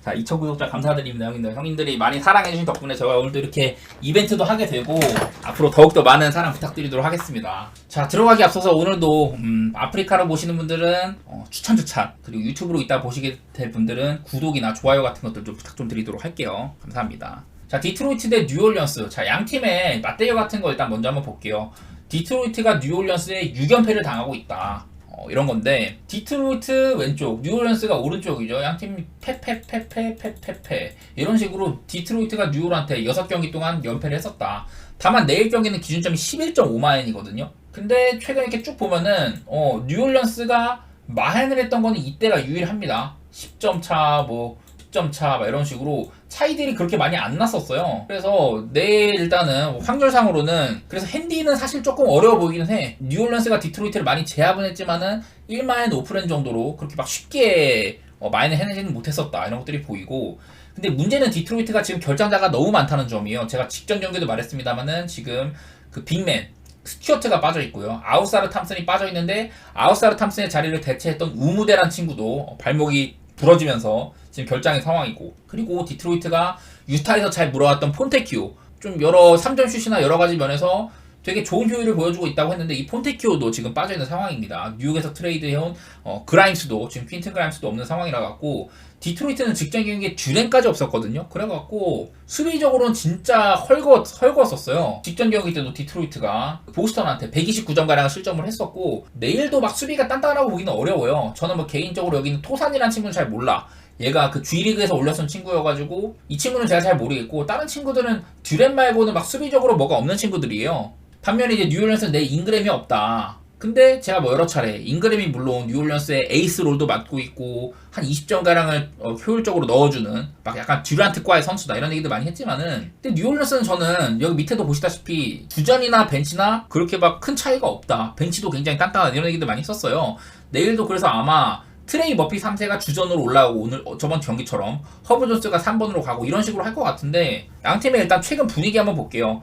자, 2천 구독자 감사드립니다, 형님들. 형님들이 많이 사랑해주신 덕분에 제가 오늘도 이렇게 이벤트도 하게 되고 앞으로 더욱더 많은 사랑 부탁드리도록 하겠습니다. 자, 들어가기 앞서서 오늘도 아프리카로 보시는 분들은 추천 그리고 유튜브로 이따 보시게 될 분들은 구독이나 좋아요 같은 것들 좀 부탁 좀 드리도록 할게요. 감사합니다. 자, 디트로이트 대 뉴올리언스. 자, 양 팀의 맞대결 같은 거 일단 먼저 한번 볼게요. 디트로이트가 뉴올리언스에 6연패를 당하고 있다. 이런 건데, 디트로이트 왼쪽, 뉴올리언스가 오른쪽이죠. 양팀 패 이런 식으로 디트로이트가 뉴올한테 6경기 동안 연패를 했었다. 다만 내일 경기는 기준점이 11.5마인이거든요. 근데 최근 이렇게 쭉 보면은 뉴올리언스가 마행을 했던 거는 이때가 유일합니다. 10점 차, 10점 차, 이런 식으로 차이들이 그렇게 많이 안 났었어요. 그래서 내일 일단은 확률상으로는, 그래서 핸디는 사실 조금 어려워 보이기는 해. 뉴올리언스가 디트로이트를 많이 제압은 했지만은 1마인 오프랜 정도로 그렇게 막 쉽게 마인을 해내지는 못했었다, 이런 것들이 보이고. 근데 문제는 디트로이트가 지금 결장자가 너무 많다는 점이에요. 제가 직전 경기도 말했습니다만은 지금 그 빅맨 스튜어트가 빠져있고요. 아웃사르 탐슨이 빠져있는데, 아웃사르 탐슨의 자리를 대체했던 우무데란 친구도 발목이 부러지면서 지금 결장의 상황이고, 그리고 디트로이트가 유타에서 잘 물어왔던 폰테키오, 좀 여러 3점 슛이나 여러가지 면에서 되게 좋은 효율을 보여주고 있다고 했는데, 이 폰테키오도 지금 빠져있는 상황입니다. 뉴욕에서 트레이드해온 그라임스도, 지금 퀸튼 그라임스도 없는 상황이라 갖고, 디트로이트는 직전 경기에 듀렌까지 없었거든요. 그래갖고 수비적으로는 진짜 헐거웠었어요. 직전 경기 때도 디트로이트가 보스턴한테 129점가량 실점을 했었고, 내일도 막 수비가 단단하고 보기는 어려워요. 저는 개인적으로 여기는 토산이라는 친구는 잘 몰라. 얘가 그 G리그에서 올렸던 친구여가지고 이 친구는 제가 잘 모르겠고, 다른 친구들은 듀렌 말고는 막 수비적으로 뭐가 없는 친구들이에요. 반면에 이제 뉴올리언스는 내 잉그램이 없다. 근데 제가 여러 차례 잉그램이 물론 뉴올리언스의 에이스 롤도 맡고 있고 한 20점가량을 효율적으로 넣어주는 막 약간 듀란트과의 선수다, 이런 얘기도 많이 했지만은, 근데 뉴올리언스는 저는 여기 밑에도 보시다시피 주전이나 벤치나 그렇게 막 큰 차이가 없다, 벤치도 굉장히 단단하다, 이런 얘기도 많이 했었어요. 내일도 그래서 아마 트레이 머피 3세가 주전으로 올라오고, 오늘 저번 경기처럼 허브 존스가 3번으로 가고 이런 식으로 할 것 같은데, 양팀의 일단 최근 분위기 한번 볼게요.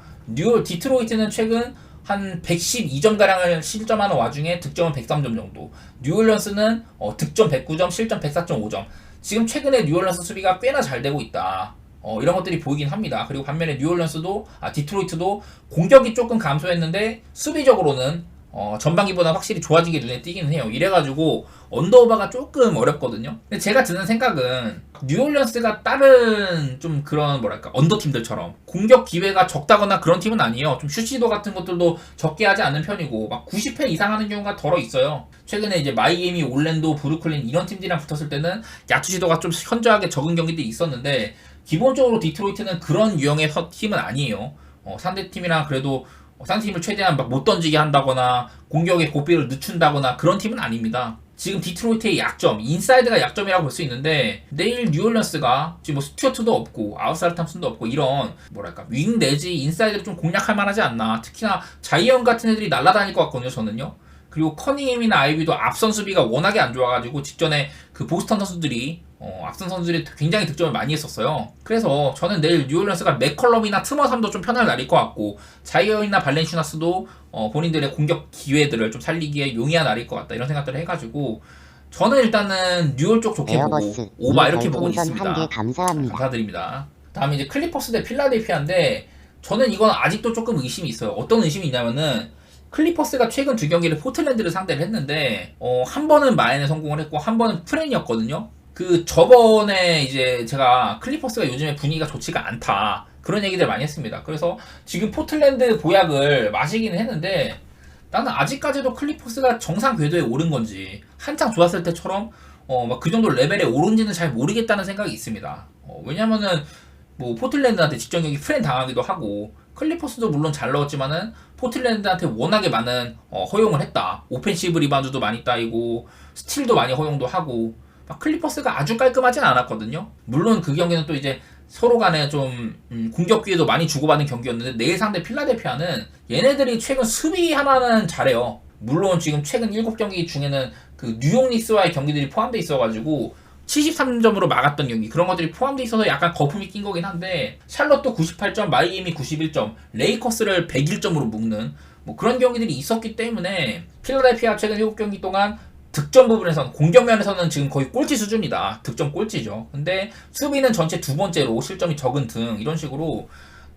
디트로이트는 최근 한 112점가량을 실점하는 와중에 득점은 103점 정도. 뉴올리언스는 득점 109점, 실점 104.5점. 지금 최근에 뉴올리언스 수비가 꽤나 잘 되고 있다. 이런 것들이 보이긴 합니다. 그리고 반면에 디트로이트도 공격이 조금 감소했는데 수비적으로는 전반기보다 확실히 좋아진 게 눈에 띄기는 해요. 이래가지고 언더오버가 조금 어렵거든요. 근데 제가 드는 생각은, 뉴올리언스가 다른 좀 그런 언더팀들처럼 공격 기회가 적다거나 그런 팀은 아니에요. 좀 슛시도 같은 것들도 적게 하지 않는 편이고, 막 90회 이상 하는 경우가 덜어 있어요. 최근에 이제 마이애미, 올랜도, 브루클린 이런 팀들이랑 붙었을 때는 야투 시도가 좀 현저하게 적은 경기들이 있었는데, 기본적으로 디트로이트는 그런 유형의 팀은 아니에요. 상대팀이랑 그래도 상대팀을 최대한 못 던지게 한다거나 공격의 고삐를 늦춘다거나 그런 팀은 아닙니다. 지금 디트로이트의 약점, 인사이드가 약점이라고 볼 수 있는데, 내일 뉴올리언스가 지금 스튜어트도 없고 아웃사이드 탐슨도 없고 이런 윙 내지 인사이드를 좀 공략할 만하지 않나. 특히나 자이언 같은 애들이 날아다닐 것 같거든요, 저는요. 그리고 커닝햄이나 아이비도 앞선 수비가 워낙에 안 좋아가지고 직전에 그 보스턴 선수들이 앞선 선수들이 굉장히 득점을 많이 했었어요. 그래서 저는 내일 뉴올리언스가 맥컬럼이나 트머삼도 좀 편할 날일 것 같고, 자이언이나 발렌슈나스도 본인들의 공격 기회들을 좀 살리기에 용이한 날일 것 같다, 이런 생각들을 해가지고 저는 일단은 뉴올 쪽 좋게 보고 오바 이렇게 보고 있습니다. 감사드립니다. 다음에 이제 클리퍼스 대 필라델피아인데, 저는 이건 아직도 조금 의심이 있어요. 어떤 의심이 있냐면은, 클리퍼스가 최근 두 경기를 포틀랜드를 상대를 했는데 한 번은 마인에 성공을 했고 한 번은 프렌이었거든요. 그 저번에 이제 제가 클리퍼스가 요즘에 분위기가 좋지가 않다, 그런 얘기들 많이 했습니다. 그래서 지금 포틀랜드 보약을 마시기는 했는데, 나는 아직까지도 클리퍼스가 정상 궤도에 오른 건지 한창 좋았을 때처럼 막 그 정도 레벨에 오른지는 잘 모르겠다는 생각이 있습니다. 왜냐면은 포틀랜드한테 직전 경기 프렌 당하기도 하고, 클리퍼스도 물론 잘 넣었지만은 포틀랜드한테 워낙에 많은 허용을 했다. 오펜시브 리바운드도 많이 따이고 스틸도 많이 허용도 하고, 클리퍼스가 아주 깔끔하진 않았거든요. 물론 그 경기는 또 이제 서로 간에 좀 공격 기회도 많이 주고받는 경기였는데, 내일 상대 필라델피아는 얘네들이 최근 수비 하나는 잘해요. 물론 지금 최근 7경기 중에는 그 뉴욕 닉스와의 경기들이 포함되어 있어가지고 73점으로 막았던 경기, 그런 것들이 포함되어 있어서 약간 거품이 낀 거긴 한데, 샬럿도 98점, 마이애미 91점, 레이커스를 101점으로 묶는 그런 경기들이 있었기 때문에 필라델피아 최근 7경기 동안 득점 부분에서는 공격면에서는 지금 거의 꼴찌 수준이다. 득점 꼴찌죠. 근데 수비는 전체 두 번째로 실점이 적은 등 이런 식으로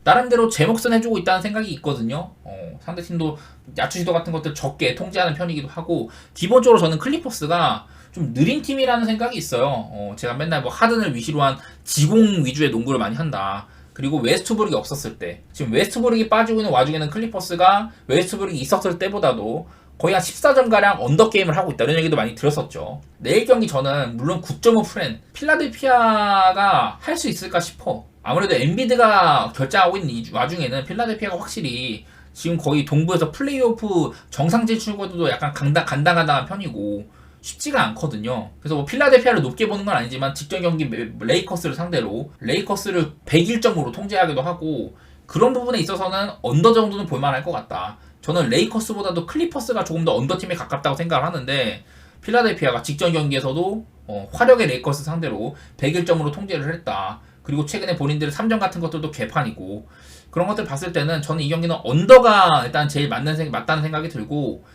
나름대로 제 몫은 해주고 있다는 생각이 있거든요. 상대팀도 야투 시도 같은 것들 적게 통제하는 편이기도 하고 기본적으로 저는 클리퍼스가 좀 느린 팀이라는 생각이 있어요. 제가 맨날 뭐 하든을 위시로 한 지공 위주의 농구를 많이 한다. 그리고 웨스트브룩이 없었을 때 지금 웨스트브룩이 빠지고 있는 와중에는 클리퍼스가 웨스트브룩이 있었을 때보다도 거의 한 14점가량 언더게임을 하고 있다 이런 얘기도 많이 들었었죠. 내일 경기 저는 물론 9.5 프렌 필라델피아가 할 수 있을까 싶어. 아무래도 엔비드가 결정하고 있는 이 와중에는 필라델피아가 확실히 지금 거의 동부에서 플레이오프 정상 진출과도 약간 간당간당한 편이고 쉽지가 않거든요. 그래서 뭐 필라델피아를 높게 보는 건 아니지만 직전 경기 레이커스를 상대로 레이커스를 101점으로 통제하기도 하고 그런 부분에 있어서는 언더 정도는 볼만할 것 같다. 저는 레이커스보다도 클리퍼스가 조금 더 언더팀에 가깝다고 생각을 하는데 필라델피아가 직전 경기에서도 화력의 레이커스 상대로 101점으로 통제를 했다. 그리고 최근에 본인들의 3점 같은 것들도 개판이고 그런 것들 봤을 때는 저는 이 경기는 언더가 일단 제일 맞다는 생각이 들고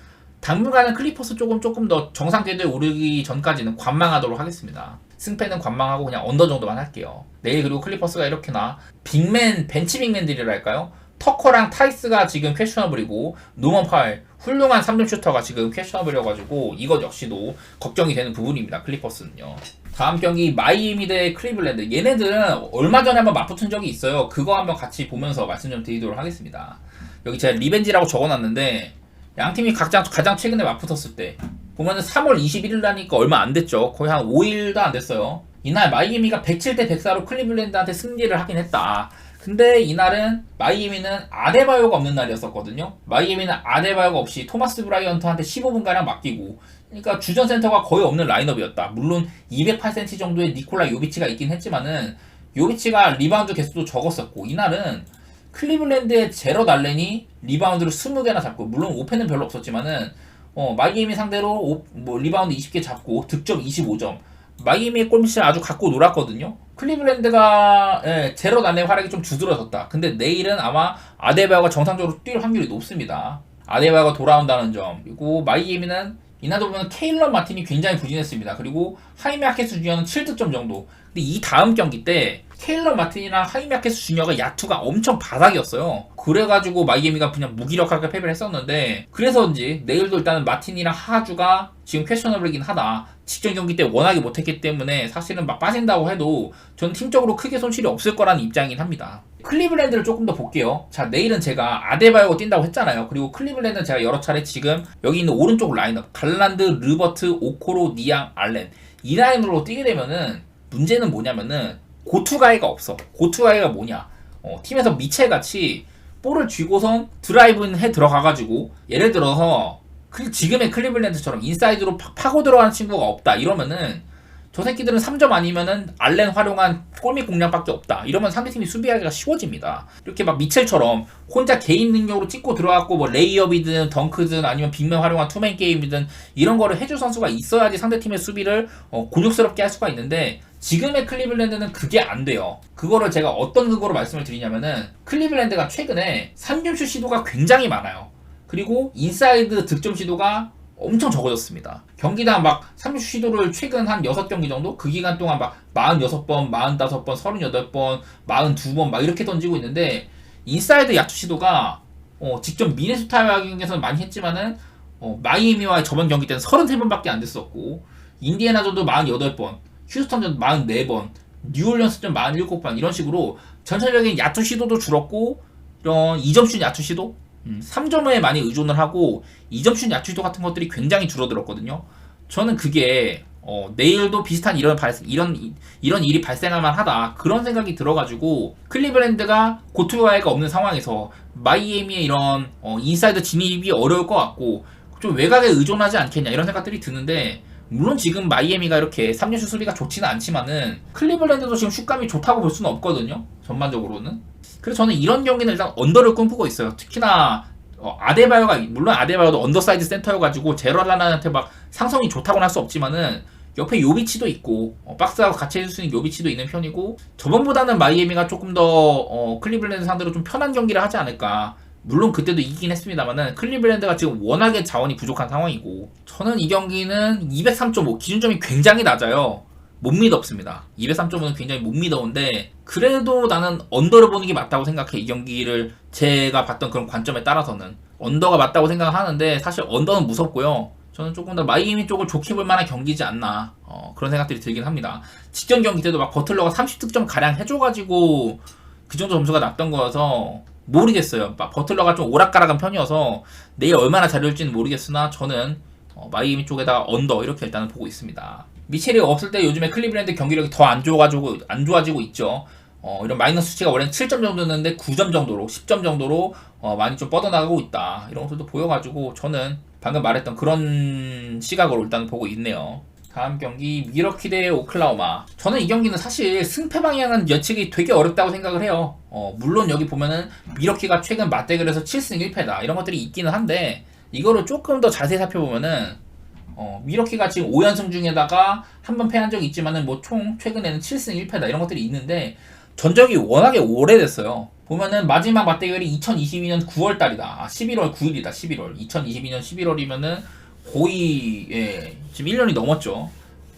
당분간은 클리퍼스 조금 더 정상 궤도에 오르기 전까지는 관망하도록 하겠습니다. 승패는 관망하고 그냥 언더 정도만 할게요. 내일 그리고 클리퍼스가 이렇게나 빅맨, 벤치 빅맨들이랄까요? 터커랑 타이스가 지금 퀘셔너블이고 노먼 파일 훌륭한 3점 슈터가 지금 퀘셔너블이어가지고 이것 역시도 걱정이 되는 부분입니다. 클리퍼스는요. 다음 경기 마이애미 대 클리블랜드. 얘네들은 얼마 전에 한번 맞붙은 적이 있어요. 그거 한번 같이 보면서 말씀 좀 드리도록 하겠습니다. 여기 제가 리벤지라고 적어놨는데 양팀이 가장 최근에 맞붙었을 때 보면은 3월 21일 나니까 얼마 안 됐죠. 거의 한 5일도 안 됐어요. 이날 마이애미가 107대 104로 클리블랜드한테 승리를 하긴 했다. 근데 이날은 마이애미는 아데바요가 없는 날이었었거든요. 마이애미는 아데바요가 없이 토마스 브라이언트한테 15분가량 맡기고 그러니까 주전 센터가 거의 없는 라인업이었다. 물론 208cm 정도의 니콜라 요비치가 있긴 했지만은 요비치가 리바운드 개수도 적었었고 이날은 클리블랜드의 제럿 알렌이 리바운드를 20개나 잡고 물론 오펜은 별로 없었지만은 마이애미 상대로 리바운드 20개 잡고 득점 25점 마이애미의 골밑을 아주 갖고 놀았거든요. 클리블랜드가 제럿 안의 활약이 좀 두드러졌다. 근데 내일은 아마 아데바요가 정상적으로 뛸 확률이 높습니다. 아데바요가 돌아온다는 점 그리고 마이애미는 이날도 보면 케일런 마틴이 굉장히 부진했습니다. 그리고 하이메 아케스 주니어는 7득점 정도. 근데 이 다음 경기 때 케일런 마틴이랑 하이메 아케스 주니어가 야투가 엄청 바닥이었어요. 그래가지고 마이애미가 그냥 무기력하게 패배를 했었는데 그래서인지 내일도 일단은 마틴이랑 하주가 지금 퀘셔너블이긴 하다. 직전 경기 때 워낙에 못했기 때문에 사실은 막 빠진다고 해도 전 팀적으로 크게 손실이 없을 거라는 입장이긴 합니다. 클리블랜드를 조금 더 볼게요. 자, 내일은 제가 아데바요가 뛴다고 했잖아요. 그리고 클리블랜드는 제가 여러 차례 지금 여기 있는 오른쪽 라인업 갈란드, 르버트, 오코로, 니앙, 알렌 이 라인으로 뛰게 되면은 문제는 뭐냐면은 고투가이가 없어. 고투가이가 뭐냐? 팀에서 미첼같이 볼을 쥐고선 드라이브인 해 들어가가지고 예를 들어서 지금의 클리블랜드처럼 인사이드로 파고 들어가는 친구가 없다 이러면은 저 새끼들은 3점 아니면은 알렌 활용한 골밑 공략밖에 없다 이러면 상대팀이 수비하기가 쉬워집니다. 이렇게 막 미첼처럼 혼자 개인 능력으로 찍고 들어갔고 뭐 레이업이든 덩크든 아니면 빅맨 활용한 투맨 게임이든 이런 거를 해줄 선수가 있어야지 상대팀의 수비를 곤욕스럽게 할 수가 있는데 지금의 클리블랜드는 그게 안 돼요. 그거를 제가 어떤 근거로 말씀을 드리냐면은 클리블랜드가 최근에 3점슛 시도가 굉장히 많아요. 그리고 인사이드 득점 시도가 엄청 적어졌습니다. 경기당 막 3점 시도를 최근 한 6경기 정도? 그 기간 동안 막 46번, 45번, 38번, 42번 막 이렇게 던지고 있는데 인사이드 야투 시도가 직접 미네소타 경기에서는 많이 했지만은 마이애미와의 저번 경기 때는 33번밖에 안 됐었고 인디애나전도 48번, 휴스턴전 44번, 뉴올리언스전 47번 이런 식으로 전체적인 야투 시도도 줄었고 이런 2점슛 야투 시도 3점에 많이 의존을 하고 2점슛 야투 시도 같은 것들이 굉장히 줄어들었거든요. 저는 그게 내일도 비슷한 이런 일이 발생할 만하다 그런 생각이 들어가지고 클리블랜드가 고투와이가 없는 상황에서 마이애미의 이런 인사이드 진입이 어려울 것 같고 좀 외곽에 의존하지 않겠냐 이런 생각들이 드는데 물론 지금 마이애미가 이렇게 3점슛 수비가 좋지는 않지만은 클리블랜드도 지금 슛감이 좋다고 볼 수는 없거든요. 전반적으로는. 그래서 저는 이런 경기는 일단 언더를 꿈꾸고 있어요. 특히나 아데바요가 물론 아데바요도 언더사이드 센터여가지고 제럴란한테 막 상성이 좋다고는 할 수 없지만은 옆에 요비치도 있고 박스하고 같이 해줄 수 있는 요비치도 있는 편이고 저번보다는 마이애미가 조금 더 클리블랜드 상대로 좀 편한 경기를 하지 않을까 물론 그때도 이기긴 했습니다만은 클리블랜드가 지금 워낙에 자원이 부족한 상황이고 저는 이 경기는 203.5 기준점이 굉장히 낮아요. 못 믿었습니다. 203.5는 굉장히 못 믿었는데 그래도 나는 언더를 보는 게 맞다고 생각해. 이 경기를 제가 봤던 그런 관점에 따라서는 언더가 맞다고 생각하는데 사실 언더는 무섭고요. 저는 조금 더 마이애미 쪽을 좋게 볼 만한 경기지 않나 그런 생각들이 들긴 합니다. 직전 경기 때도 막 버틀러가 30득점 가량 해줘가지고 그 정도 점수가 났던 거여서 모르겠어요. 막 버틀러가 좀 오락가락한 편이어서 내일 얼마나 잘해줄지는 모르겠으나 저는 마이애미 쪽에다가 언더 이렇게 일단은 보고 있습니다. 미첼이 없을 때 요즘에 클리블랜드 경기력이 더 안 좋아지고 있죠. 이런 마이너스 수치가 원래는 7점 정도였는데 9점 정도로 10점 정도로 많이 좀 뻗어나가고 있다. 이런 것들도 보여가지고 저는 방금 말했던 그런 시각으로 일단 보고 있네요. 다음 경기 미러키 대 오클라호마. 저는 이 경기는 사실 승패 방향은 예측이 되게 어렵다고 생각을 해요. 물론 여기 보면은 미러키가 최근 맞대결에서 7승 1패다 이런 것들이 있기는 한데 이거를 조금 더 자세히 살펴보면은 미러키가 지금 5연승 중에다가 한 번 패한 적이 있지만은 뭐 총 최근에는 7승 1패다 이런 것들이 있는데 전적이 워낙에 오래됐어요. 보면은 마지막 맞대결이 2022년 9월달이다. 11월 9일이다. 11월. 2022년 11월이면은 거의 지금 1년이 넘었죠.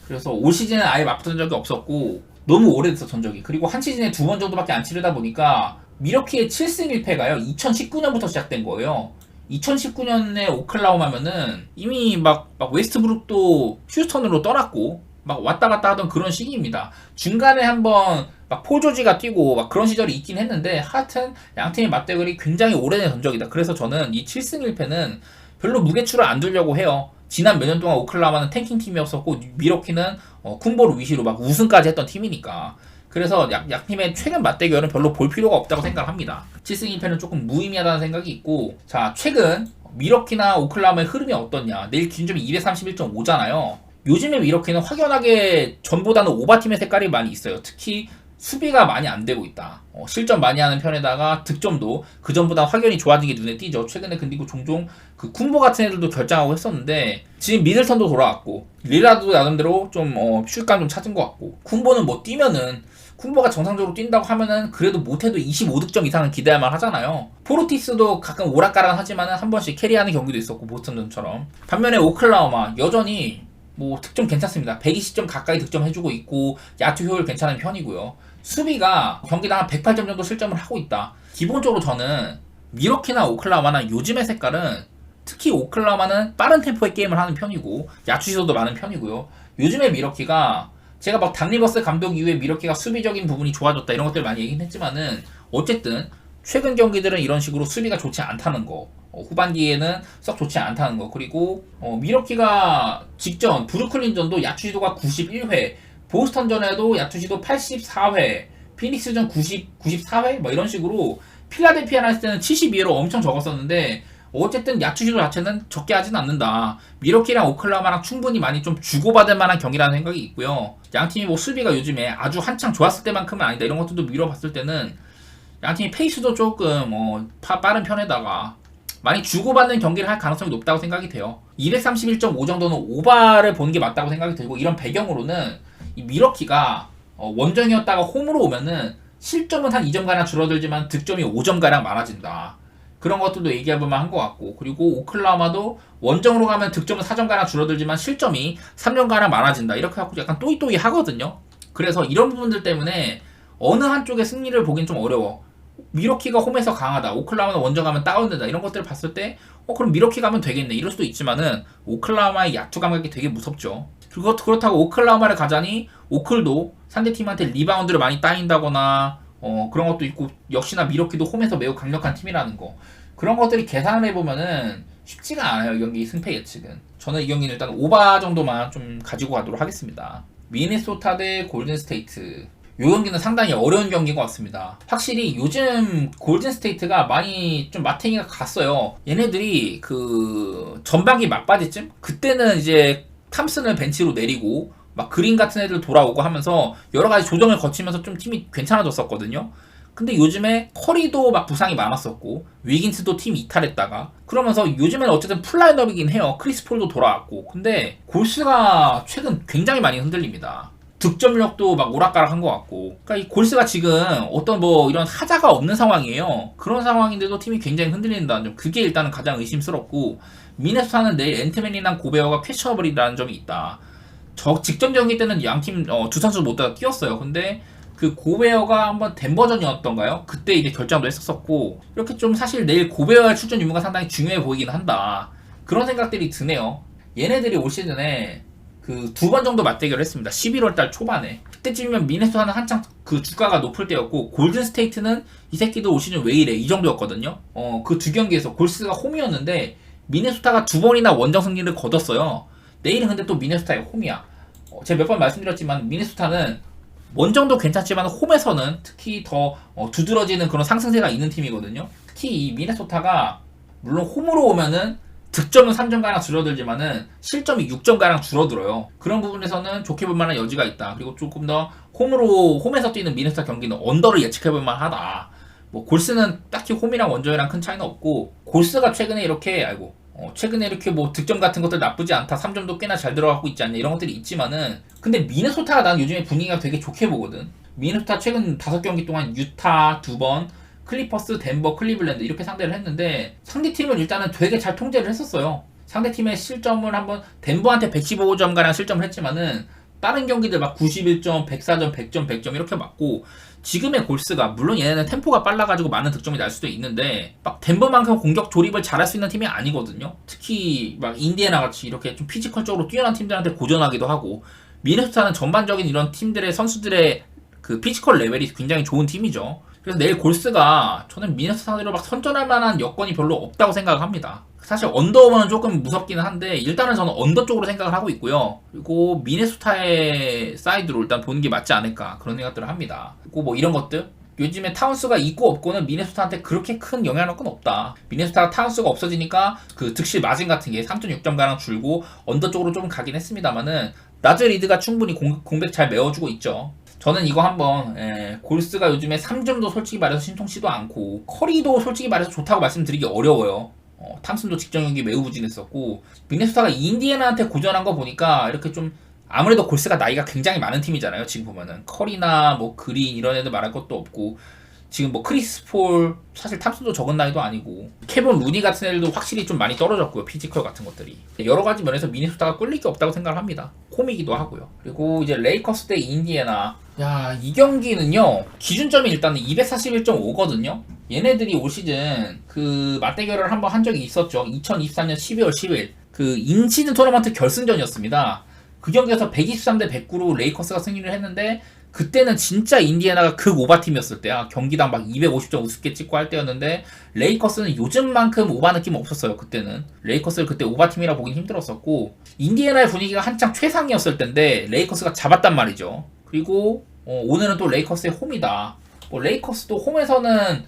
그래서 올 시즌에 아예 맞붙은 적이 없었고 너무 오래됐어 전적이. 그리고 한 시즌에 2번 정도밖에 안 치르다 보니까 미러키의 7승 1패가요. 2019년부터 시작된 거예요. 2019년에 오클라호마면은 이미 막 웨스트브룩도 휴스턴으로 떠났고 막 왔다 갔다 하던 그런 시기입니다. 중간에 한번 막 폴조지가 뛰고 막 그런 시절이 있긴 했는데 하여튼 양팀의 맞대결이 굉장히 오래된 전적이다. 그래서 저는 이 7승 1패는 별로 무게추를 안 두려고 해요. 지난 몇 년 동안 오클라호마는 탱킹 팀이었었고 미러키는 쿤보르 위시로 막 우승까지 했던 팀이니까 그래서 양팀의 최근 맞대결은 별로 볼 필요가 없다고 생각합니다. 7승 2패는 조금 무의미하다는 생각이 있고 자 최근 미러키나 오클라호마의 흐름이 어떻냐. 내일 기준점이 231.5잖아요. 요즘에 미러키는 확연하게 전보다는 오바팀의 색깔이 많이 있어요. 특히 수비가 많이 안 되고 있다. 실점 많이 하는 편에다가 득점도 그 전보다 확연히 좋아진 게 눈에 띄죠. 최근에 근데 종종 그 쿤보 같은 애들도 결장하고 했었는데 지금 미들턴도 돌아왔고 릴라드도 나름대로 좀 슛감 좀 찾은 것 같고 쿤보는 뭐 뛰면은 쿤보가 정상적으로 뛴다고 하면은 그래도 못해도 25득점 이상은 기대할만 하잖아요. 포르티스도 가끔 오락가락 하지만은 한 번씩 캐리하는 경기도 있었고 보스턴전처럼. 반면에 오클라호마 여전히 뭐 득점 괜찮습니다. 120점 가까이 득점해주고 있고 야투 효율 괜찮은 편이고요. 수비가 경기당 한 108점 정도 실점을 하고 있다. 기본적으로 저는 미러키나 오클라호마나 요즘의 색깔은 특히 오클라호마는 빠른 템포의 게임을 하는 편이고 야투 시도도 많은 편이고요. 요즘의 미러키가 제가 막 닥 리버스 감독 이후에 미러키가 수비적인 부분이 좋아졌다 이런 것들 많이 얘기는 했지만은 어쨌든 최근 경기들은 이런 식으로 수비가 좋지 않다는 거 후반기에는 썩 좋지 않다는 거 그리고 미러키가 직전 브루클린전도 야투시도가 91회 보스턴전에도 야투시도 84회 피닉스전 94회 뭐 이런 식으로 필라델피아랑 했을 때는 72회로 엄청 적었었는데 어쨌든 야투시도 자체는 적게 하진 않는다. 미러키랑 오클라호마랑 충분히 많이 좀 주고받을 만한 경기라는 생각이 있고요. 양팀이 뭐 수비가 요즘에 아주 한창 좋았을 때만큼은 아니다 이런 것들도 미뤄봤을 때는 양팀이 페이스도 조금 빠른 편에다가 많이 주고받는 경기를 할 가능성이 높다고 생각이 돼요. 231.5 정도는 오바를 보는 게 맞다고 생각이 들고 이런 배경으로는 이 미러키가 원정이었다가 홈으로 오면은 실점은 한 2점가량 줄어들지만 득점이 5점가량 많아진다. 그런 것들도 얘기해볼만 한 것 같고 그리고 오클라호마도 원정으로 가면 득점은 4점가량 줄어들지만 실점이 3점가량 많아진다. 이렇게 해갖고 약간 또이또이 하거든요. 그래서 이런 부분들 때문에 어느 한쪽의 승리를 보긴 좀 어려워. 미러키가 홈에서 강하다. 오클라호마는 원정 가면 다운된다. 이런 것들을 봤을 때 그럼 미러키 가면 되겠네. 이럴 수도 있지만은 오클라호마의 야투 감각이 되게 무섭죠. 그렇다고 오클라호마를 가자니 오클도 상대팀한테 리바운드를 많이 따인다거나 그런 것도 있고 역시나 미러키도 홈에서 매우 강력한 팀이라는 거 그런 것들이 계산을 해보면은 쉽지가 않아요. 이 경기 승패 예측은. 저는 이 경기는 일단 오바 정도만 좀 가지고 가도록 하겠습니다. 미네소타 대 골든스테이트 이 경기는 상당히 어려운 경기인 것 같습니다. 확실히 요즘 골든스테이트가 많이 좀 마탱이가 갔어요. 얘네들이 그 전반기 막바지쯤 그때는 이제 탐슨을 벤치로 내리고 막 그린 같은 애들 돌아오고 하면서 여러 가지 조정을 거치면서 좀 팀이 괜찮아졌었거든요. 근데 요즘에 커리도 막 부상이 많았었고 위긴스도 팀 이탈했다가 그러면서 요즘에는 어쨌든 풀라인업이긴 해요. 크리스 폴도 돌아왔고 근데 골스가 최근 굉장히 많이 흔들립니다. 득점력도 막 오락가락한 것 같고. 그러니까 이 골스가 지금 어떤 뭐 이런 하자가 없는 상황이에요. 그런 상황인데도 팀이 굉장히 흔들린다는 점. 그게 일단은 가장 의심스럽고, 미네소타는 내일 앤트맨이랑 고베어가 퀘셔블이라는 점이 있다. 직전 경기 때는 양팀 두 선수 모두 다 뛰었어요. 근데 그 고베어가 한번 덴버전이었던가요? 그때 이제 결정도 했었고, 이렇게 좀 사실 내일 고베어의 출전 유무가 상당히 중요해 보이긴 한다. 그런 생각들이 드네요. 얘네들이 올 시즌에 그 두 번 정도 맞대결을 했습니다. 11월달 초반에. 그때쯤이면 미네소타는 한창 그 주가가 높을 때였고, 골든 스테이트는 이 새끼들 올 시즌 왜 이래? 이 정도였거든요. 그 두 경기에서 골스가 홈이었는데 미네소타가 두 번이나 원정 승리를 거뒀어요. 내일은 근데 또 미네소타의 홈이야. 제가 몇 번 말씀드렸지만 미네소타는 원정도 괜찮지만 홈에서는 특히 더 두드러지는 그런 상승세가 있는 팀이거든요. 특히 이 미네소타가 물론 홈으로 오면은 득점은 3점가량 줄어들지만은 실점이 6점가량 줄어들어요. 그런 부분에서는 좋게 볼 만한 여지가 있다. 그리고 조금 더 홈에서 뛰는 미네소타 경기는 언더를 예측해 볼 만하다. 뭐 골스는 딱히 홈이랑 원정이랑 큰 차이는 없고, 골스가 최근에 이렇게 뭐 득점 같은 것들 나쁘지 않다, 3점도 꽤나 잘 들어가고 있지 않냐, 이런 것들이 있지만은, 근데 미네소타가 난 요즘에 분위기가 되게 좋게 보거든. 미네소타 최근 5경기 동안 유타 2번, 클리퍼스, 덴버, 클리블랜드 이렇게 상대를 했는데, 상대팀을 일단은 되게 잘 통제를 했었어요. 상대팀의 실점을 한번 덴버한테 115점 가량 실점을 했지만은 다른 경기들 막 91점, 104점, 100점, 100점 이렇게 맞고, 지금의 골스가 물론 얘네는 템포가 빨라가지고 많은 득점이 날 수도 있는데 막 덴버만큼 공격 조립을 잘할 수 있는 팀이 아니거든요. 특히 막 인디애나 같이 이렇게 좀 피지컬적으로 뛰어난 팀들한테 고전하기도 하고, 미네소타는 전반적인 이런 팀들의 선수들의 그 피지컬 레벨이 굉장히 좋은 팀이죠. 그래서 내일 골스가 저는 미네소타 상대로 막 선전할 만한 여건이 별로 없다고 생각을 합니다. 사실 언더는 조금 무섭기는 한데 일단은 저는 언더 쪽으로 생각을 하고 있고요. 그리고 미네소타의 사이드로 일단 보는 게 맞지 않을까, 그런 생각들을 합니다. 그리고 뭐 이런 것들, 요즘에 타운스가 있고 없고는 미네소타한테 그렇게 큰 영향력은 없다. 미네소타가 타운스가 없어지니까 그 득실 마진 같은 게 3.6점가량 줄고 언더 쪽으로 좀 가긴 했습니다만은 나즈 리드가 충분히 공백 잘 메워주고 있죠. 저는 이거 한번 골스가 요즘에 3점도 솔직히 말해서 신통치도 않고, 커리도 솔직히 말해서 좋다고 말씀드리기 어려워요. 탐슨도 직전 경기 매우 부진했었고, 미네소타가 인디애나한테 고전한 거 보니까 이렇게 좀, 아무래도 골스가 나이가 굉장히 많은 팀이잖아요. 지금 보면은 커리나 뭐 그린 이런 애들 말할 것도 없고, 지금 뭐 크리스 폴, 사실 탐슨도 적은 나이도 아니고, 케본 루니 같은 애들도 확실히 좀 많이 떨어졌고요. 피지컬 같은 것들이 여러 가지 면에서 미네소타가 꿀릴 게 없다고 생각을 합니다. 홈이기도 하고요. 그리고 이제 레이커스 대 인디애나, 야, 이 경기는요 기준점이 일단은 241.5거든요 얘네들이 올 시즌 그 맞대결을 한번 한 적이 있었죠. 2023년 12월 10일 그 인시즌 토너먼트 결승전이었습니다. 그 경기에서 123대 109로 레이커스가 승리를 했는데, 그때는 진짜 인디애나가 극 오바팀이었을 때야. 경기당 막 250점 우습게 찍고 할 때였는데, 레이커스는 요즘만큼 오바 느낌 없었어요. 그때는 레이커스를 그때 오바팀이라 보긴 힘들었었고, 인디애나의 분위기가 한창 최상이었을 때인데 레이커스가 잡았단 말이죠. 그리고 오늘은 또 레이커스의 홈이다. 레이커스도 홈에서는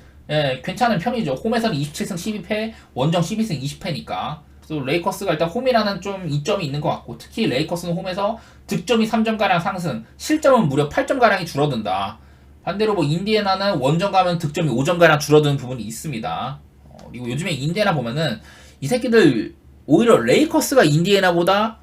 괜찮은 편이죠. 홈에서는 27승 12패, 원정 12승 20패니까. 그래서 레이커스가 일단 홈이라는 좀 이점이 있는 것 같고, 특히 레이커스는 홈에서 득점이 3점가량 상승, 실점은 무려 8점가량이 줄어든다. 반대로 뭐 인디애나는 원정 가면 득점이 5점가량 줄어드는 부분이 있습니다. 그리고 요즘에 인디애나 보면은 이 새끼들 오히려 레이커스가 인디애나보다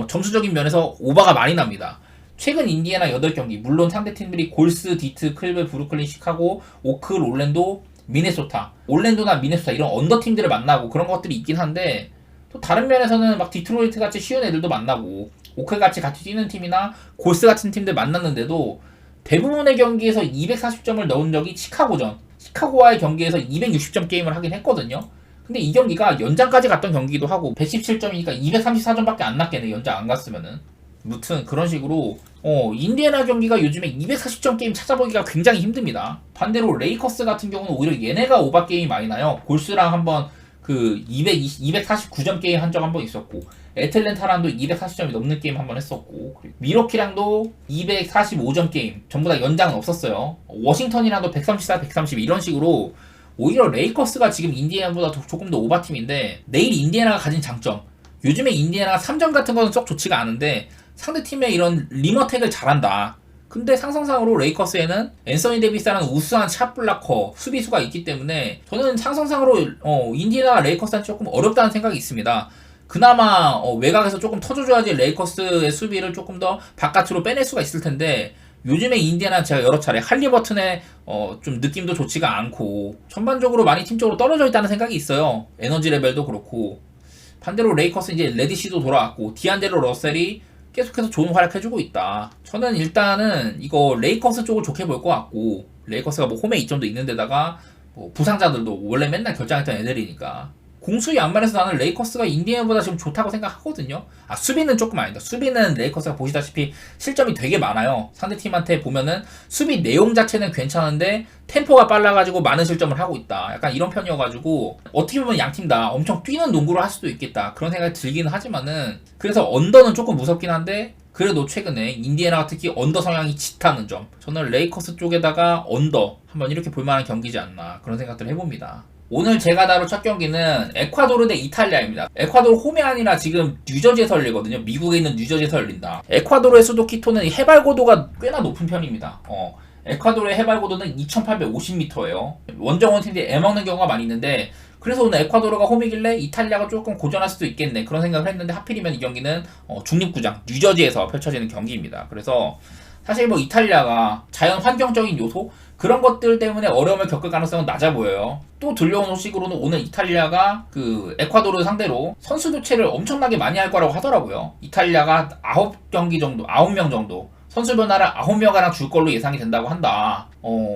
점수적인 면에서 오바가 많이 납니다. 최근 인디애나 8경기, 물론 상대팀들이 골스, 디트, 클브, 브루클린, 시카고, 오클, 올랜도, 미네소타, 올랜도나 미네소타 이런 언더팀들을 만나고 그런 것들이 있긴 한데, 또 다른 면에서는 막 디트로이트 같이 쉬운 애들도 만나고, 오클 같이 뛰는 팀이나 골스 같은 팀들 만났는데도 대부분의 경기에서 240점을 넣은 적이 시카고와의 경기에서 260점 게임을 하긴 했거든요. 근데 이 경기가 연장까지 갔던 경기도 하고 117점이니까 234점밖에 안 났겠네, 연장 안 갔으면은. 무튼 그런 식으로 인디애나 경기가 요즘에 240점 게임 찾아보기가 굉장히 힘듭니다. 반대로 레이커스 같은 경우는 오히려 얘네가 오바 게임이 많이 나요. 골스랑 한번 그 249점 게임 한 적 한 번 있었고, 애틀랜타랑도 240점이 넘는 게임 한 번 했었고, 미러키랑도 245점 게임, 전부 다 연장은 없었어요. 워싱턴이랑도 134, 130 이런 식으로 오히려 레이커스가 지금 인디애나보다 조금 더 오바팀인데, 내일 인디애나가 가진 장점, 요즘에 인디애나가 3점 같은 거는 썩 좋지가 않은데 상대팀의 이런 리머택을 잘한다. 근데 상성상으로 레이커스에는 앤서니 데이비스라는 우수한 샷블라커 수비수가 있기 때문에 저는 상성상으로 인디애나 레이커스한테 조금 어렵다는 생각이 있습니다. 그나마 외곽에서 조금 터져줘야지 레이커스의 수비를 조금 더 바깥으로 빼낼 수가 있을 텐데 요즘에 인디애나 제가 여러 차례 할리버튼의 좀 느낌도 좋지가 않고 전반적으로 많이 팀적으로 떨어져 있다는 생각이 있어요. 에너지 레벨도 그렇고 반대로 레이커스 이제 레디시도 돌아왔고 디안젤로 러셀이 계속해서 좋은 활약 해주고 있다. 저는 일단은 이거 레이커스 쪽을 좋게 볼 것 같고 레이커스가 뭐 홈에 이점도 있는데다가 뭐 부상자들도 원래 맨날 결장했던 애들이니까 공수 양말에서 나는 레이커스가 인디애나보다 지금 좋다고 생각하거든요. 수비는 조금 아니다. 수비는 레이커스가 보시다시피 실점이 되게 많아요. 상대팀한테 보면은 수비 내용 자체는 괜찮은데 템포가 빨라가지고 많은 실점을 하고 있다. 약간 이런 편이어가지고 어떻게 보면 양팀 다 엄청 뛰는 농구를 할 수도 있겠다. 그런 생각이 들긴 하지만은 그래서 언더는 조금 무섭긴 한데 그래도 최근에 인디애나가 특히 언더 성향이 짙다는 점 저는 레이커스 쪽에다가 언더 한번 이렇게 볼만한 경기지 않나 그런 생각들을 해봅니다. 오늘 제가 다룰 첫 경기는 에콰도르 대 이탈리아입니다. 에콰도르 홈이 아니라 지금 뉴저지에서 열리거든요. 미국에 있는 뉴저지에서 열린다. 에콰도르의 수도 키토는 해발고도가 꽤나 높은 편입니다. 에콰도르의 해발고도는 2850m예요. 원정원 팀들이 애먹는 경우가 많이 있는데 그래서 오늘 에콰도르가 홈이길래 이탈리아가 조금 고전할 수도 있겠네 그런 생각을 했는데 하필이면 이 경기는 중립구장 뉴저지에서 펼쳐지는 경기입니다. 그래서 사실 뭐 이탈리아가 자연 환경적인 요소 그런 것들 때문에 어려움을 겪을 가능성은 낮아 보여요. 또 들려온 소식으로는 오늘 이탈리아가 그 에콰도르 상대로 선수 교체를 엄청나게 많이 할 거라고 하더라고요. 이탈리아가 9경기 정도, 9명 정도 선수 변화를 9명가량 줄 걸로 예상이 된다고 한다.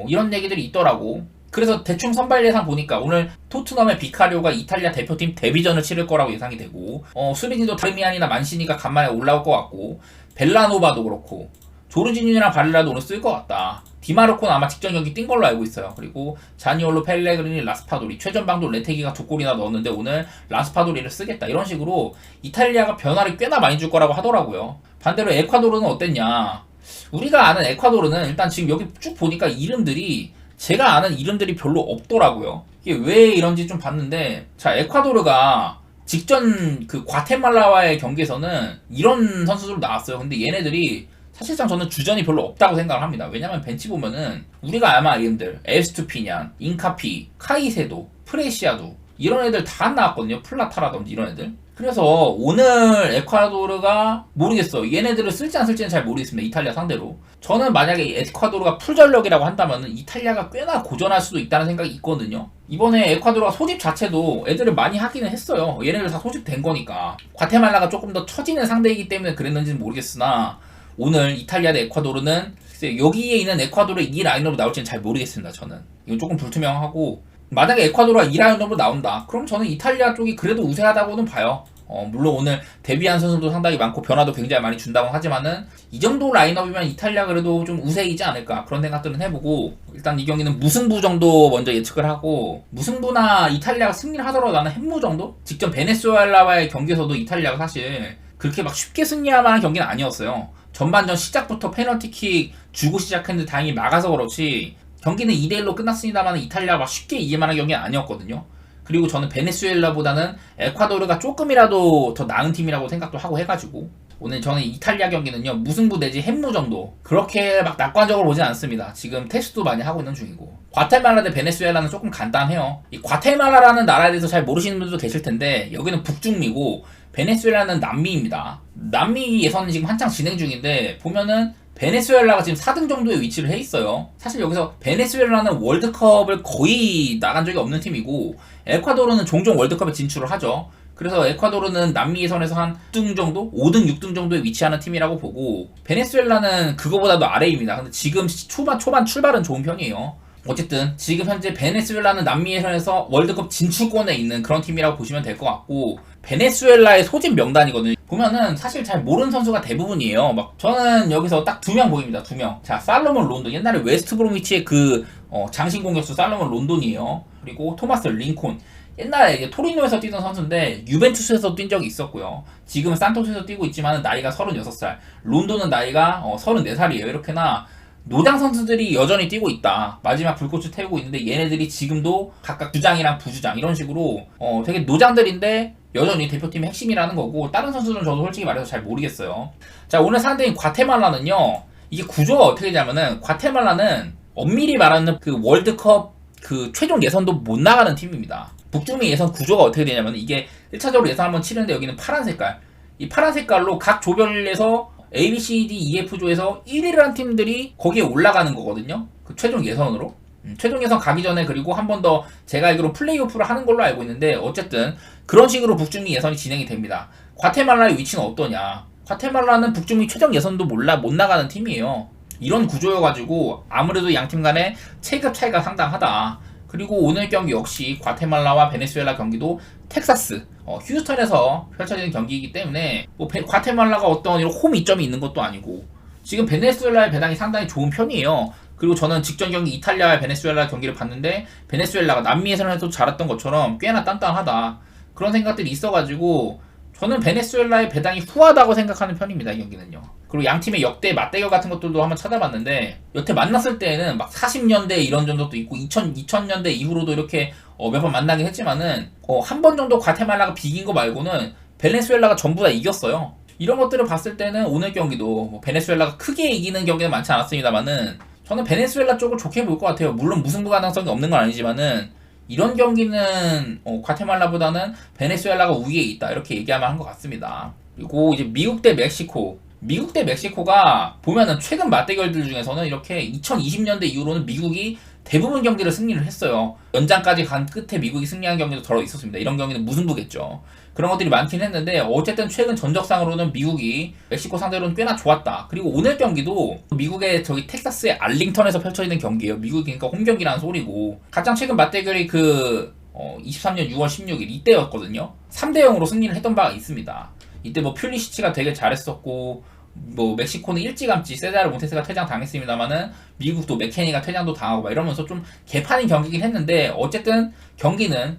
이런 얘기들이 있더라고. 그래서 대충 선발 예상 보니까 오늘 토트넘의 비카리오가 이탈리아 대표팀 데뷔전을 치를 거라고 예상이 되고 수비진도 다르미안이나 만시니가 간만에 올라올 것 같고 벨라노바도 그렇고 조르지뉴랑 바릴라도 오늘 쓸 것 같다. 디마르코는 아마 직전 경기 뛴 걸로 알고 있어요. 그리고 자니올로, 펠레그리니, 라스파도리 최전방도 레테기가 2골이나 넣었는데 오늘 라스파도리를 쓰겠다. 이런 식으로 이탈리아가 변화를 꽤나 많이 줄 거라고 하더라고요. 반대로 에콰도르는 어땠냐. 우리가 아는 에콰도르는 일단 지금 여기 쭉 보니까 이름들이 제가 아는 이름들이 별로 없더라고요. 이게 왜 이런지 좀 봤는데 자 에콰도르가 직전 그 과테말라와의 경기에서는 이런 선수들 나왔어요. 근데 얘네들이 사실상 저는 주전이 별로 없다고 생각을 합니다. 왜냐면 벤치 보면은 우리가 아마 이름들 에스투피냔, 인카피, 카이세도, 프레시아도 이런 애들 다 안 나왔거든요. 플라타라든지 이런 애들. 그래서 오늘 에콰도르가 모르겠어. 얘네들을 쓸지 안 쓸지는 잘 모르겠습니다. 이탈리아 상대로. 저는 만약에 에콰도르가 풀전력이라고 한다면 이탈리아가 꽤나 고전할 수도 있다는 생각이 있거든요. 이번에 에콰도르가 소집 자체도 애들을 많이 하기는 했어요. 얘네들 다 소집된 거니까. 과테말라가 조금 더 처지는 상대이기 때문에 그랬는지는 모르겠으나 오늘 이탈리아 대 에콰도르는 여기에 있는 에콰도르의 이 라인업으로 나올지는 잘 모르겠습니다. 저는 이건 조금 불투명하고 만약에 에콰도르가 이 라인업으로 나온다 그럼 저는 이탈리아 쪽이 그래도 우세하다고는 봐요. 물론 오늘 데뷔한 선수도 상당히 많고 변화도 굉장히 많이 준다고 하지만은 이 정도 라인업이면 이탈리아 그래도 좀 우세이지 않을까 그런 생각들은 해보고 일단 이 경기는 무승부 정도 먼저 예측을 하고 무승부나 이탈리아가 승리를 하더라도 나는 햄무 정도? 직전 베네수엘라와의 경기에서도 이탈리아가 사실 그렇게 막 쉽게 승리할 만한 경기는 아니었어요. 전반전 시작부터 페널티킥 주고 시작했는데 다행히 막아서 그렇지 경기는 2대1로 끝났습니다만 이탈리아가 막 쉽게 이길 만한 경기는 아니었거든요. 그리고 저는 베네수엘라보다는 에콰도르가 조금이라도 더 나은 팀이라고 생각도 하고 해가지고 오늘 저는 이탈리아 경기는요 무승부 내지 햄무 정도 그렇게 막 낙관적으로 보진 않습니다. 지금 테스트도 많이 하고 있는 중이고 과테말라 대 베네수엘라는 조금 간단해요. 이 과테말라라는 나라에 대해서 잘 모르시는 분들도 계실 텐데 여기는 북중미고 베네수엘라는 남미입니다. 남미 예선은 지금 한창 진행 중인데 보면은 베네수엘라가 지금 4등 정도의 위치를 해 있어요. 사실 여기서 베네수엘라는 월드컵을 거의 나간 적이 없는 팀이고 에콰도르는 종종 월드컵에 진출을 하죠. 그래서 에콰도르는 남미 예선에서 한 6등 정도? 5등, 6등 정도에 위치하는 팀이라고 보고 베네수엘라는 그거보다도 아래입니다. 근데 지금 초반 출발은 좋은 편이에요. 어쨌든 지금 현재 베네수엘라는 남미 예선에서 월드컵 진출권에 있는 그런 팀이라고 보시면 될 것 같고 베네수엘라의 소집 명단이거든요. 보면은 사실 잘 모르는 선수가 대부분이에요. 막 저는 여기서 딱 2명 보입니다. 2명. 자, 살로몬 론돈. 옛날에 웨스트브로미치의 그 장신 공격수 살로몬 론돈이에요. 그리고 토마스 링콘. 옛날에 이제 토리노에서 뛰던 선수인데 유벤투스에서 뛴 적이 있었고요. 지금은 산토스에서 뛰고 있지만 나이가 36살. 론돈은 나이가 34살이에요. 이렇게나 노장 선수들이 여전히 뛰고 있다. 마지막 불꽃을 태우고 있는데 얘네들이 지금도 각각 주장이랑 부주장 이런 식으로 되게 노장들인데 여전히 대표팀의 핵심이라는 거고 다른 선수들은 저도 솔직히 말해서 잘 모르겠어요. 자 오늘 상대인 과테말라는요. 이게 구조가 어떻게 되냐면은 과테말라는 엄밀히 말하는 그 월드컵 그 최종 예선도 못 나가는 팀입니다. 북중미 예선 구조가 어떻게 되냐면 이게 1차적으로 예선 한번 치는데 여기는 파란 색깔. 이 파란 색깔로 각 조별에서 A, B, C, D, E, F조에서 1위를 한 팀들이 거기에 올라가는 거거든요. 그 최종 예선으로. 최종 예선 가기 전에 그리고 한 번 더 제가 알기로 플레이오프를 하는 걸로 알고 있는데 어쨌든 그런 식으로 북중미 예선이 진행이 됩니다. 과테말라의 위치는 어떠냐? 과테말라는 북중미 최종 예선도 못 나가는 팀이에요. 이런 구조여가지고 아무래도 양팀 간의 체급 차이가 상당하다. 그리고 오늘 경기 역시 과테말라와 베네수엘라 경기도 텍사스, 휴스턴에서 펼쳐지는 경기이기 때문에 뭐 과테말라가 어떤 이런 홈 이점이 있는 것도 아니고 지금 베네수엘라의 배당이 상당히 좋은 편이에요. 그리고 저는 직전 경기 이탈리아와 베네수엘라 경기를 봤는데 베네수엘라가 남미에서는 잘했던 것처럼 꽤나 단단하다. 그런 생각들이 있어가지고 저는 베네수엘라의 배당이 후하다고 생각하는 편입니다. 이 경기는요. 그리고 양 팀의 역대 맞대결 같은 것들도 한번 찾아봤는데 여태 만났을 때에는 막 40년대 이런 정도도 있고 2000년대 이후로도 이렇게 몇 번 만나긴 했지만은 한 번 정도 과테말라가 비긴 거 말고는 베네수엘라가 전부 다 이겼어요. 이런 것들을 봤을 때는 오늘 경기도 뭐 베네수엘라가 크게 이기는 경기는 많지 않았습니다만은 저는 베네수엘라 쪽을 좋게 볼 것 같아요. 물론 무승부 가능성이 없는 건 아니지만은 이런 경기는 과테말라보다는 베네수엘라가 우위에 있다 이렇게 얘기하면 한 것 같습니다. 그리고 이제 미국 대 멕시코. 미국 대 멕시코가 보면은 최근 맞대결들 중에서는 이렇게 2020년대 이후로는 미국이 대부분 경기를 승리를 했어요. 연장까지 간 끝에 미국이 승리한 경기도 덜어 있었습니다. 이런 경기는 무승부겠죠. 그런 것들이 많긴 했는데 어쨌든 최근 전적상으로는 미국이 멕시코 상대로는 꽤나 좋았다. 그리고 오늘 경기도 미국의 저기 텍사스의 알링턴에서 펼쳐지는 경기예요. 미국이 그러니까 홈 경기라는 소리고 가장 최근 맞대결이 23년 6월 16일 이때였거든요. 3대 0으로 승리를 했던 바가 있습니다. 이때 뭐 퓰리시치가 되게 잘했었고 뭐 멕시코는 일찌감치 세자르 몬테스가 퇴장 당했습니다만은 미국도 맥케니가 퇴장도 당하고 막 이러면서 좀 개판인 경기긴 했는데 어쨌든 경기는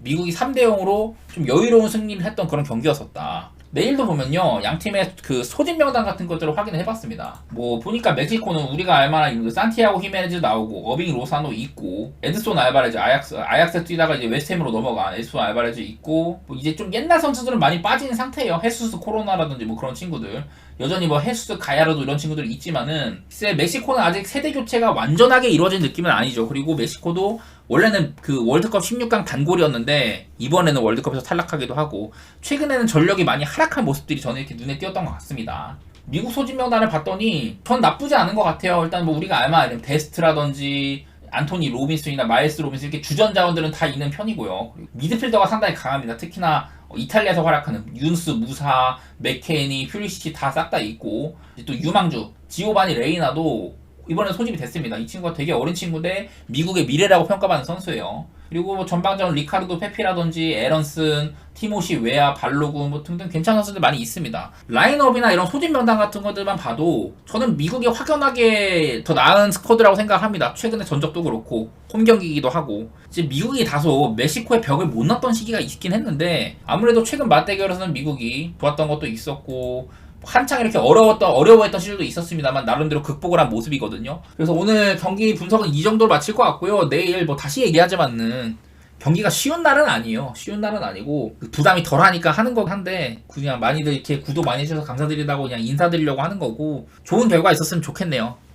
미국이 3대 0으로 좀 여유로운 승리를 했던 그런 경기였었다. 내일도 보면요 양팀의 그 소집 명단 같은 것들을 확인을 해봤습니다. 뭐 보니까 멕시코는 우리가 알만한 인물 산티아고 히메네즈 나오고 어빙 로사노 있고 에드손 알바레즈 아약스 뛰다가 이제 웨스트햄으로 넘어간 에드손 알바레즈 있고 뭐 이제 좀 옛날 선수들은 많이 빠진 상태예요. 헤수스 코로나라든지 뭐 그런 친구들 여전히 뭐 헤수스 가야르도 이런 친구들이 있지만은 글쎄 멕시코는 아직 세대 교체가 완전하게 이루어진 느낌은 아니죠. 그리고 멕시코도 원래는 그 월드컵 16강 단골이었는데 이번에는 월드컵에서 탈락하기도 하고 최근에는 전력이 많이 하락한 모습들이 저는 이렇게 눈에 띄었던 것 같습니다. 미국 소집 명단을 봤더니 전 나쁘지 않은 것 같아요. 일단 뭐 우리가 알만한 데스트라든지 안토니 로빈슨이나 마일스 로빈슨 이렇게 주전 자원들은 다 있는 편이고요. 미드필더가 상당히 강합니다. 특히나 이탈리아에서 활약하는 윤스, 무사, 맥케니, 퓨리시치 다 싹 다 있고 또 유망주 지오바니 레이나도 이번에 소집이 됐습니다. 이 친구가 되게 어린 친구인데 미국의 미래라고 평가받는 선수예요. 그리고 뭐 전방전 리카르도 페피라든지 에런슨, 티모시 웨아, 발로군 뭐 등등 괜찮은 선수들 많이 있습니다. 라인업이나 이런 소집 명단 같은 것들만 봐도 저는 미국이 확연하게 더 나은 스쿼드라고 생각합니다. 최근에 전적도 그렇고 홈 경기이기도 하고 이제 미국이 다소 멕시코의 벽을 못 났던 시기가 있긴 했는데 아무래도 최근 맞대결에서는 미국이 좋았던 것도 있었고 한창 이렇게 어려워했던 시절도 있었습니다만 나름대로 극복을 한 모습이거든요. 그래서 오늘 경기 분석은 이 정도로 마칠 것 같고요. 내일 뭐 다시 얘기하지만은 경기가 쉬운 날은 아니에요. 쉬운 날은 아니고 부담이 덜하니까 하는 거긴 한데 그냥 많이들 이렇게 구독 많이 해주셔서 감사드리다고 그냥 인사드리려고 하는 거고 좋은 결과 있었으면 좋겠네요.